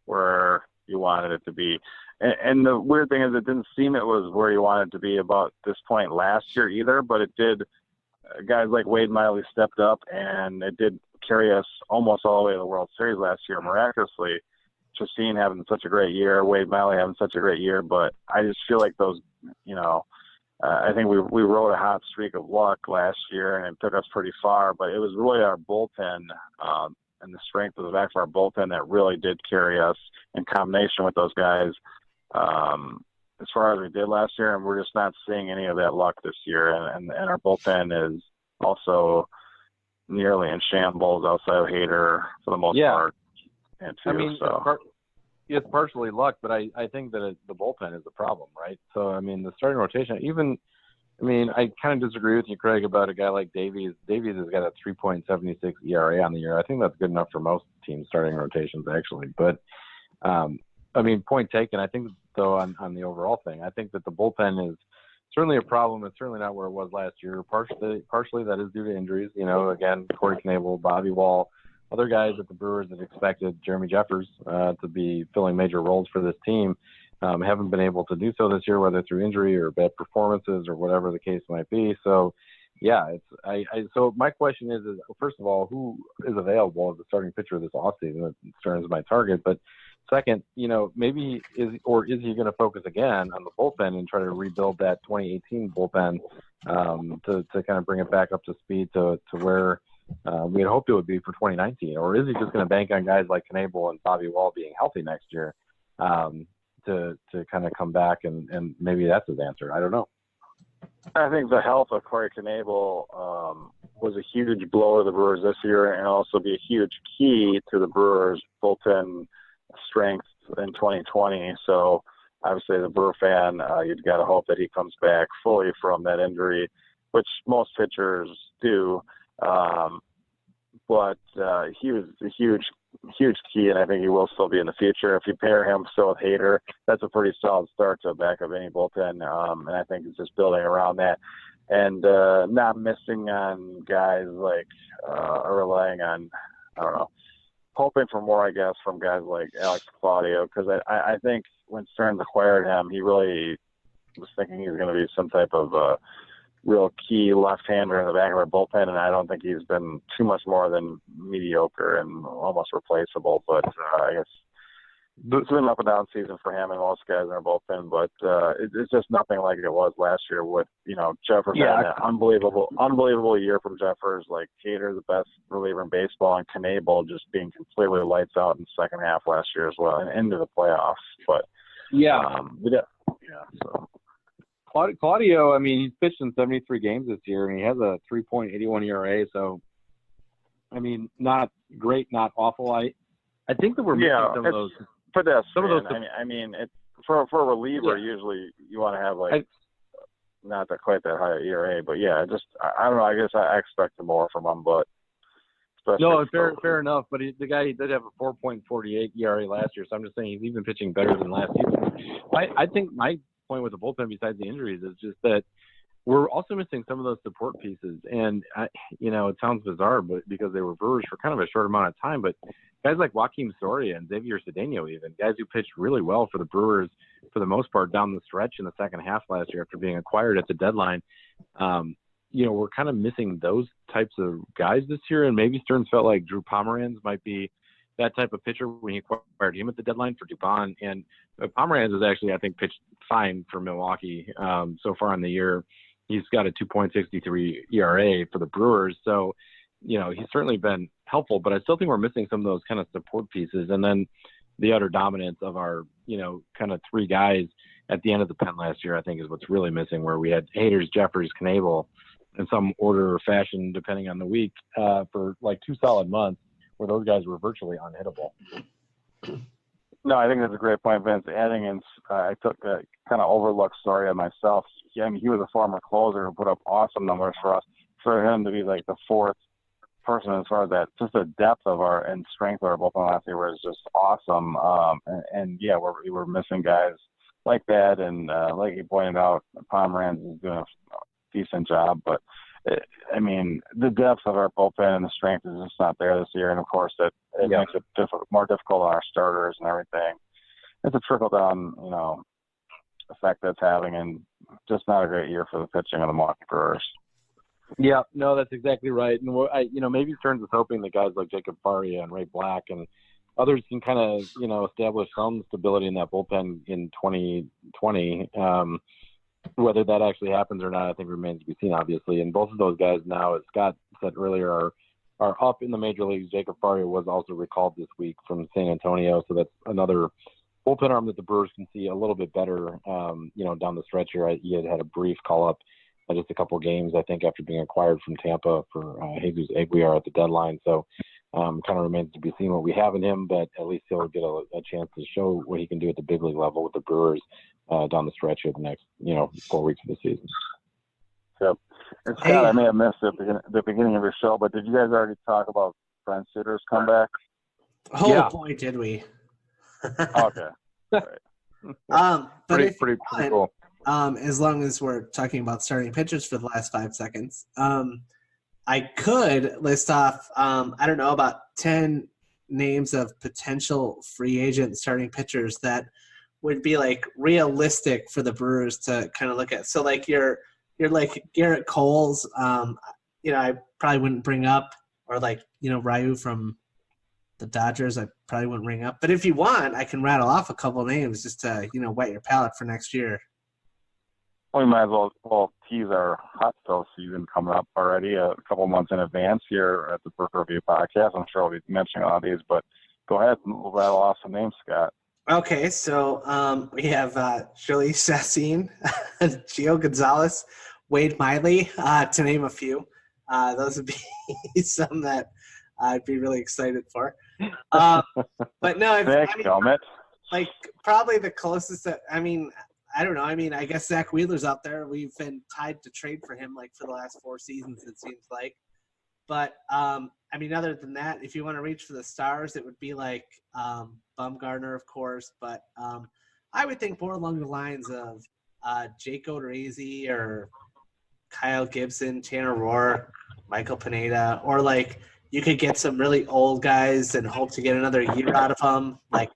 Speaker 3: where you wanted it to be. And the weird thing is it didn't seem it was where you wanted it to be about this point last year either, but it did. Guys like Wade Miley stepped up, and it did carry us almost all the way to the World Series last year miraculously. Chacin having such a great year, Wade Miley having such a great year, but I just feel like those, I think we rode a hot streak of luck last year, and it took us pretty far, but it was really our bullpen and the strength of the back of our bullpen that really did carry us in combination with those guys as far as we did last year, and we're just not seeing any of that luck this year, and our bullpen is also nearly in shambles outside of Hader for the most part. And too,
Speaker 1: I mean,
Speaker 3: so.
Speaker 1: it's partially luck, but I think that the bullpen is the problem, right? So, I mean, the starting rotation, I kind of disagree with you, Craig, about a guy like Davies. Davies has got a 3.76 ERA on the year. I think that's good enough for most teams' starting rotations, actually. But, point taken. I think, though, on the overall thing, I think that the bullpen is certainly a problem. It's certainly not where it was last year. Partially that is due to injuries. Again, Corey Knebel, Bobby Wall, other guys that the Brewers had expected, Jeremy Jeffers, to be filling major roles for this team, haven't been able to do so this year, whether through injury or bad performances or whatever the case might be. So, yeah, so my question is first of all, who is available as a starting pitcher this offseason? That turns my target. But second, maybe is he going to focus again on the bullpen and try to rebuild that 2018 bullpen to kind of bring it back up to speed to where we had hoped it would be for 2019, or is he just going to bank on guys like Knebel and Bobby Wall being healthy next year to kind of come back and maybe that's his answer? I don't know.
Speaker 3: I think the health of Corey Knebel was a huge blow to the Brewers this year, and also be a huge key to the Brewers' bullpen strength in 2020. So obviously, as a Brewer fan, you've got to hope that he comes back fully from that injury, which most pitchers do. But he was a huge key, and I think he will still be in the future. If you pair him still with Hader, that's a pretty solid start to back up any bullpen, and I think it's just building around that and not missing on guys like or relying on, I don't know, hoping for more, I guess, from guys like Alex Claudio, because I think when Stearns acquired him, he really was thinking he was going to be some type of real key left-hander in the back of our bullpen, and I don't think he's been too much more than mediocre and almost replaceable. But I guess it's been an up-and-down season for him and most guys in our bullpen, but it's just nothing like it was last year with, Jeffers had an unbelievable year from Jeffers, like Hader, the best reliever in baseball, and Knebel just being completely lights out in the second half last year as well and into the playoffs. But so.
Speaker 1: Claudio, he's pitched in 73 games this year, and he has a 3.81 ERA. So, not great, not awful. I think that we're missing some of those.
Speaker 3: For this, it's for a reliever. Yeah. Usually, you want to have not that quite that high ERA, but I don't know. I guess I expected more from him, but
Speaker 1: no, fair enough. But the guy did have a 4.48 ERA last year, so I'm just saying he's even pitching better than last season. I think my point with the bullpen, besides the injuries, is just that we're also missing some of those support pieces. And it sounds bizarre, but because they were Brewers for kind of a short amount of time, but guys like Joaquin Soria and Xavier Cedeno, even guys who pitched really well for the Brewers for the most part down the stretch in the second half last year after being acquired at the deadline, we're kind of missing those types of guys this year. And maybe Stearns felt like Drew Pomeranz might be that type of pitcher when he acquired him at the deadline for Dubon. And Pomeranz has actually, I think, pitched fine for Milwaukee so far in the year. He's got a 2.63 ERA for the Brewers. So, he's certainly been helpful, but I still think we're missing some of those kind of support pieces. And then the utter dominance of our, kind of three guys at the end of the pen last year, I think is what's really missing, where we had Haters, Jeffers, Knable in some order or fashion, depending on the week, for like 2 solid months where those guys were virtually unhittable.
Speaker 3: No, I think that's a great point, Vince. Adding in, I took a kind of overlooked story on myself. He was a former closer who put up awesome numbers for us. For him to be like the fourth person as far as that, just the depth of our and strength of our bullpen last year was just awesome. We're missing guys like that, and like you pointed out, Pomeranz is doing a decent job, but the depth of our bullpen and the strength is just not there this year, and of course it makes it more difficult on our starters and everything. It's a trickle down, effect that's having, and just not a great year for the pitching of the Milwaukee Brewers.
Speaker 1: Yeah, no, that's exactly right. And maybe Stearns is hoping that guys like Jacob Faria and Ray Black and others can kind of, establish some stability in that bullpen in 2020. Whether that actually happens or not, I think remains to be seen, obviously. And both of those guys now, as Scott said earlier, are up in the major leagues. Jacob Faria was also recalled this week from San Antonio, so that's another bullpen arm that the Brewers can see a little bit better, down the stretch here. He had a brief call-up just a couple games, I think, after being acquired from Tampa for Jesus Aguilar at the deadline. So kind of remains to be seen what we have in him, but at least he'll get a chance to show what he can do at the big league level with the Brewers down the stretch of the next, 4 weeks of the season.
Speaker 3: Yep. And Scott, I may have missed the beginning of your show, but did you guys already talk about Brent Suter's comeback?
Speaker 2: Boy, did we.
Speaker 3: Okay. Right.
Speaker 2: But
Speaker 1: pretty cool.
Speaker 2: As long as we're talking about starting pitchers for the last 5 seconds, I could list off, about 10 names of potential free agent starting pitchers that would be like realistic for the Brewers to kind of look at. So like you're like Garrett Coles, I probably wouldn't bring up, or like, Ryu from the Dodgers, I probably wouldn't bring up. But if you want, I can rattle off a couple names just to, whet your palate for next year.
Speaker 3: We might as well tease our hot stove season coming up already a couple months in advance here at the Brew Crew Review Podcast. I'm sure we'll be mentioning all these, but go ahead and we'll rattle off some names, Scott.
Speaker 2: Okay, so we have Joey Sassine, Gio Gonzalez, Wade Miley, to name a few. Those would be some that I'd be really excited for. But no, like probably the closest that, I don't know. I guess Zach Wheeler's out there. We've been tied to trade for him like for the last 4 seasons, it seems like. But, other than that, if you want to reach for the stars, it would be like Bumgarner, of course. But I would think more along the lines of Jake Odorizzi or Kyle Gibson, Tanner Roark, Michael Pineda. Or, like, you could get some really old guys and hope to get another year out of them, like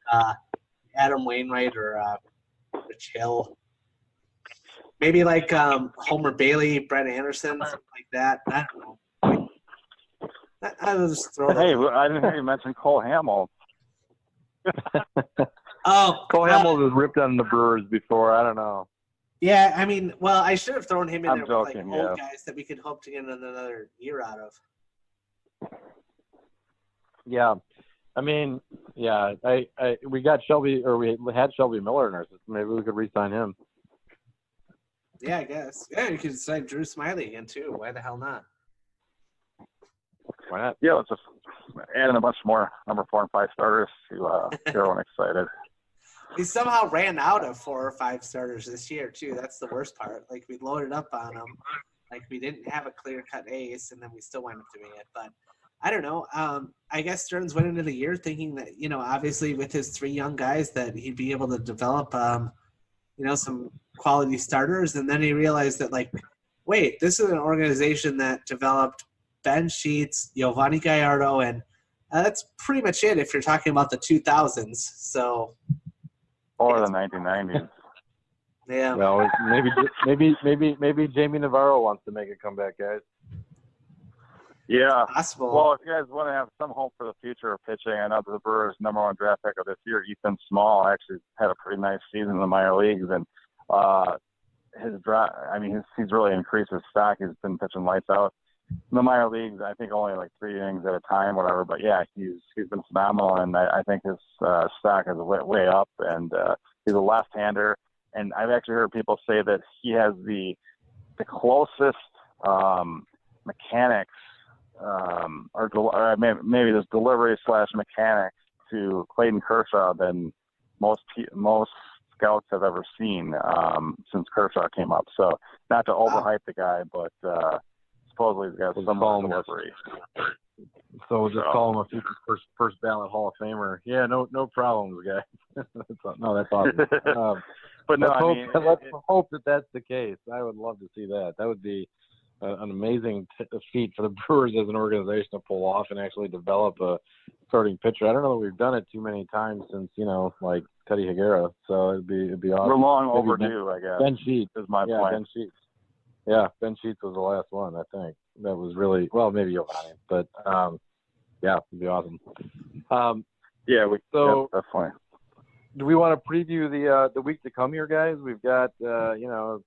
Speaker 2: Adam Wainwright or Rich Hill. Maybe like Homer Bailey, Brett Anderson, something like that. I don't know. I'll just throw
Speaker 3: I didn't hear you mention Cole Hamels.
Speaker 1: Cole Hamels was ripped on the Brewers before. I don't know.
Speaker 2: Yeah, I should have thrown him in there
Speaker 3: joking,
Speaker 2: with like old guys that we could hope to get another year out of.
Speaker 1: Yeah. We got Shelby, or we had Shelby Miller in our system. Maybe we could re-sign him.
Speaker 2: Yeah, I guess. Yeah, you could sign Drew Smiley again too. Why the hell not?
Speaker 1: Why not?
Speaker 3: Yeah, let's just add in a bunch more number 4 and 5 starters to get everyone excited.
Speaker 2: We somehow ran out of 4 or 5 starters this year too. That's the worst part. Like we loaded up on them. Like we didn't have a clear-cut ace, and then we still wound up doing it. But I don't know. I guess Stearns went into the year thinking that, obviously with his 3 young guys that he'd be able to develop, some quality starters. And then he realized that, like, wait, this is an organization that developed Ben Sheets, Giovanni Gallardo, and that's pretty much it if you're talking about the 2000s. So,
Speaker 3: or the 1990s.
Speaker 2: Yeah.
Speaker 1: Well, maybe Jamie Navarro wants to make a comeback, guys.
Speaker 3: Yeah.
Speaker 2: Possible.
Speaker 3: Well, if you guys want to have some hope for the future of pitching, I know the Brewers' #1 draft pick of this year, Ethan Small, actually had a pretty nice season in the minor leagues, and he's really increased his stock. He's been pitching lights out in the minor leagues. I think only like 3 innings at a time, whatever. But yeah, he's been phenomenal, and I think his stock is way up. And he's a left-hander, and I've actually heard people say that he has the closest mechanics. Maybe this delivery / mechanic to Clayton Kershaw than most scouts have ever seen since Kershaw came up. So not to overhype the guy, but supposedly he's got some delivery.
Speaker 1: So we'll just call him a future first ballot Hall of Famer. Yeah, no problems, guy. That's awesome.
Speaker 3: But no,
Speaker 1: let's hope that that's the case. I would love to see that. That would be an amazing feat for the Brewers as an organization to pull off and actually develop a starting pitcher. I don't know that we've done it too many times since, like Teddy Higuera. So it'd be awesome.
Speaker 3: We're long overdue, I guess.
Speaker 1: Ben Sheets
Speaker 3: is my point.
Speaker 1: Ben Sheets. Yeah, Ben Sheets was the last one, I think. That was really
Speaker 3: maybe
Speaker 1: Giovanni, but it'd be awesome.
Speaker 3: Definitely.
Speaker 1: Do we want to preview the week to come here, guys? We've got the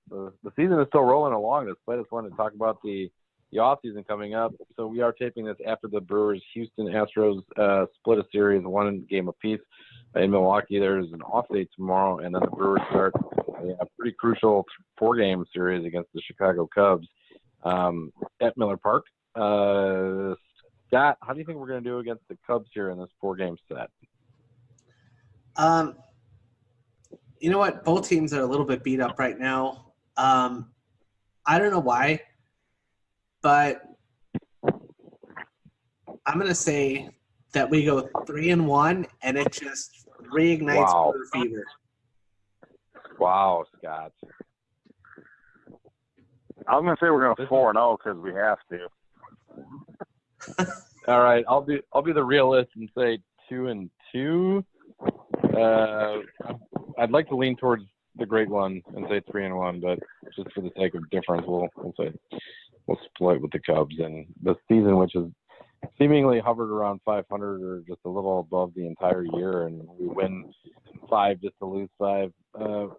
Speaker 1: season is still rolling along, despite us wanting to talk about the off season coming up. So we are taping this after the Brewers Houston Astros split a series 1 game apiece in Milwaukee. There's an off day tomorrow, and then the Brewers start a pretty crucial 4-game series against the Chicago Cubs at Miller Park. Scott, how do you think we're going to do against the Cubs here in this 4-game set?
Speaker 2: You know what? Both teams are a little bit beat up right now. I don't know why, but I'm going to say that we go 3-1, and it just reignites Brewer fever.
Speaker 1: Wow, Scott.
Speaker 3: I'm going to say we're going to 4-0 because we have to.
Speaker 1: All right, I'll be the realist and say 2-2. I'd like to lean towards the great one and say 3-1, but just for the sake of difference, we'll split with the Cubs. And the season, which is seemingly hovered around 500 or just a little above the entire year, and we win 5 just to lose 5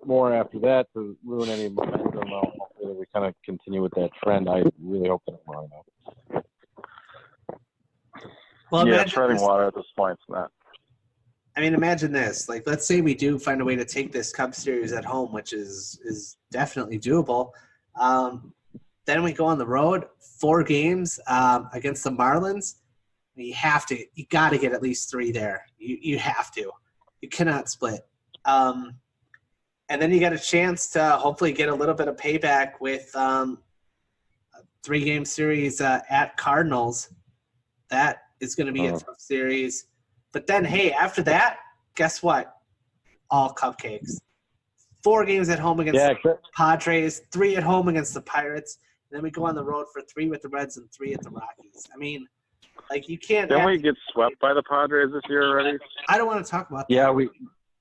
Speaker 1: more after that to ruin any momentum. Hopefully we kind of continue with that trend. I really hope that I'm wrong, though.
Speaker 2: Well,
Speaker 3: treading water at this point. It's not.
Speaker 2: I mean, imagine this. Like, let's say we do find a way to take this Cubs series at home, which is definitely doable. Then we go on the road, 4 games against the Marlins. You got to get at least 3 there. You have to. You cannot split. And then you get a chance to hopefully get a little bit of payback with a 3-game series at Cardinals. That is going to be a tough series. But then, hey, after that, guess what? All cupcakes. 4 games at home against the Padres, 3 at home against the Pirates, and then we go on the road for 3 with the Reds and 3 at the Rockies. I mean, you can't.
Speaker 3: Didn't we get swept by the Padres this year already?
Speaker 2: I don't want to talk about that.
Speaker 1: We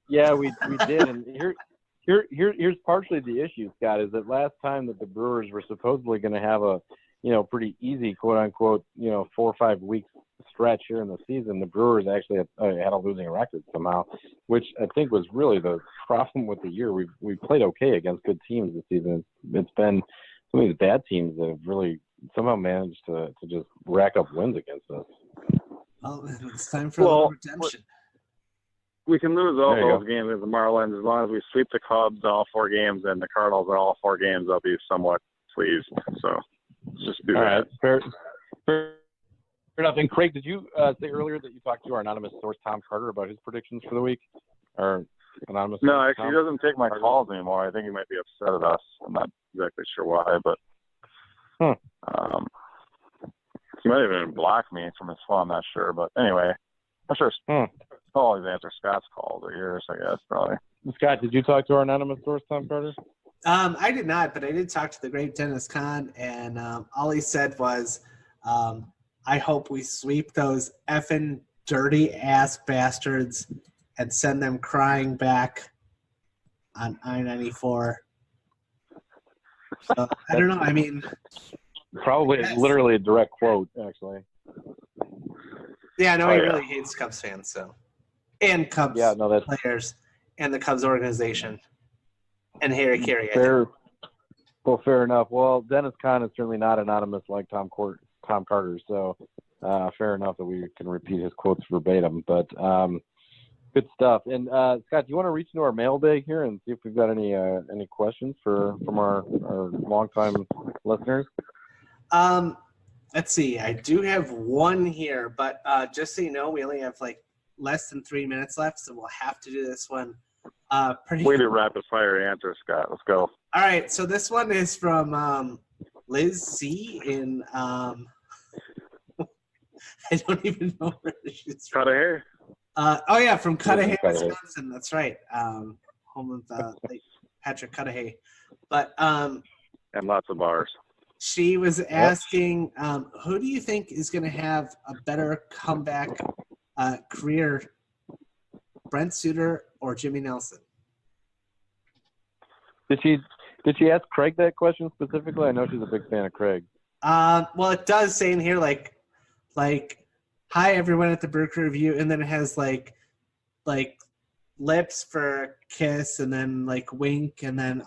Speaker 1: did. And here's partially the issue, Scott, is that last time that the Brewers were supposedly going to have a pretty easy, quote unquote, 4 or 5 weeks stretch here in the season, the Brewers actually had a losing record somehow, which I think was really the problem with the year. We played okay against good teams this season. It's been some of these bad teams that have really somehow managed to just rack up wins against us.
Speaker 2: Well, it's time for a little redemption.
Speaker 3: We can lose all those games with the Marlins as long as we sweep the Cubs all 4 games and the Cardinals in all 4 games. I'll be somewhat pleased. So let's just do that.
Speaker 1: Fair enough. And Craig, did you say earlier that you talked to our anonymous source, Tom Carter, about his predictions for the week? Or anonymous?
Speaker 3: No, actually, he doesn't take my calls anymore. I think he might be upset at us. I'm not exactly sure why, but he might have even blocked me from his phone. I'm not sure, but anyway, I'm sure. I'll always answer Scott's calls or yours, I guess, probably.
Speaker 1: Scott, did you talk to our anonymous source, Tom Carter?
Speaker 2: I did not, but I did talk to the great Dennis Kahn, and all he said was, I hope we sweep those effing dirty-ass bastards and send them crying back on I-94 So, I don't know. I mean,
Speaker 1: Probably literally a direct quote, actually.
Speaker 2: yeah, I know he really hates Cubs fans, so and Cubs players and the Cubs organization and Harry Carey.
Speaker 1: Fair. Well, fair enough. Well, Dennis Kahn is certainly not anonymous like Tom Carter, so fair enough that we can repeat his quotes verbatim. But good stuff. And Scott, do you want to reach into our mailbag here and see if we've got any questions from our longtime listeners?
Speaker 2: Let's see. I do have one here, but just so you know, we only have like less than 3 minutes left, so we'll have to do this one
Speaker 3: Way to rapid fire answer, Scott. Let's go.
Speaker 2: All right, so this one is from Liz C. in I don't even know where she's from.
Speaker 3: Cudahy?
Speaker 2: From Cudahy, Wisconsin. That's right. Home of late Patrick Cudahy. But
Speaker 3: and lots of bars.
Speaker 2: She was asking, who do you think is going to have a better comeback career, Brent Suter or Jimmy Nelson?
Speaker 1: Did she ask Craig that question specifically? I know she's a big fan of Craig.
Speaker 2: Well, it does say in here like, hi everyone at the Brew Crew Review, and then it has like lips for kiss, and then like wink, and then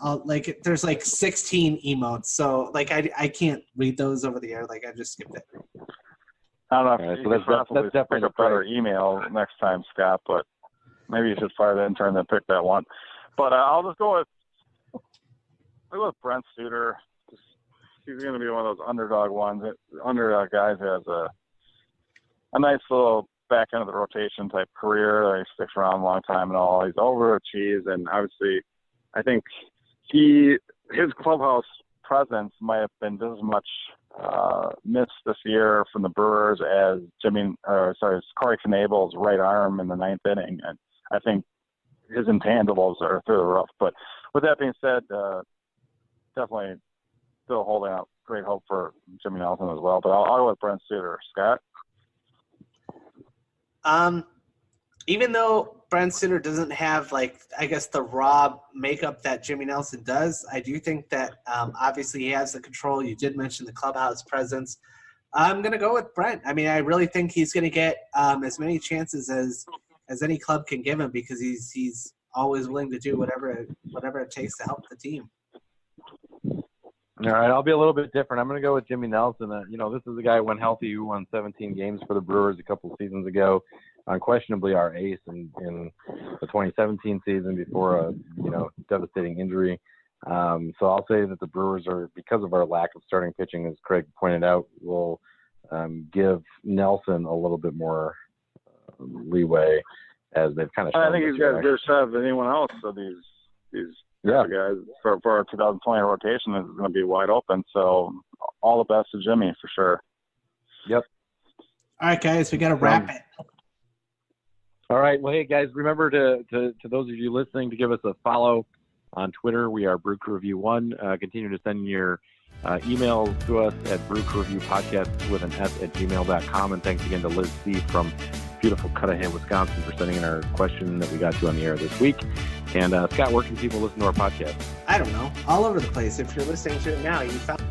Speaker 2: there's like 16 emotes. So like I can't read those over the air. Like I just skipped it.
Speaker 3: I don't know. If that's definitely a better email next time, Scott. But maybe you should fire the intern and pick that one. But I'll just go with Brent Suter. He's going to be one of those underdog ones. Underdog guys who has a nice little back end of the rotation type career. He sticks around a long time and all. He's overachieved, and obviously, I think his clubhouse presence might have been just as much missed this year from the Brewers as Corey Knable's right arm in the ninth inning, and I think his intangibles are through the roof. But with that being said, definitely still holding out great hope for Jimmy Nelson as well. But I'll go with Brent Suter. Scott?
Speaker 2: Even though Brent Suter doesn't have the raw makeup that Jimmy Nelson does, I do think that obviously he has the control. You did mention the clubhouse presence. I'm going to go with Brent. I mean, I really think he's going to get as many chances as any club can give him, because he's always willing to do whatever it takes to help the team.
Speaker 1: All right, I'll be a little bit different. I'm going to go with Jimmy Nelson. This is a guy who went healthy, who won 17 games for the Brewers a couple of seasons ago. Unquestionably our ace in the 2017 season before a devastating injury. So I'll say that the Brewers are, because of our lack of starting pitching, as Craig pointed out, will give Nelson a little bit more leeway, as they've kind of shown.
Speaker 3: I think he's got as good a shot as anyone else. So these guys for our 2020 rotation is going to be wide open. So all the best to Jimmy for sure. Yep.
Speaker 2: All right, guys, we got to wrap it.
Speaker 1: All right. Well, hey, guys, remember to those of you listening to give us a follow on Twitter. We are Brew Crew Review 1. Continue to send your emails to us at Brew Crew Review Podcast with an S at gmail.com. And thanks again to Liz C. from beautiful Cudahy, Wisconsin, for sending in our question that we got to on the air this week. And Scott, where can people listen to our podcast?
Speaker 2: I don't know. All over the place. If you're listening to it now, you found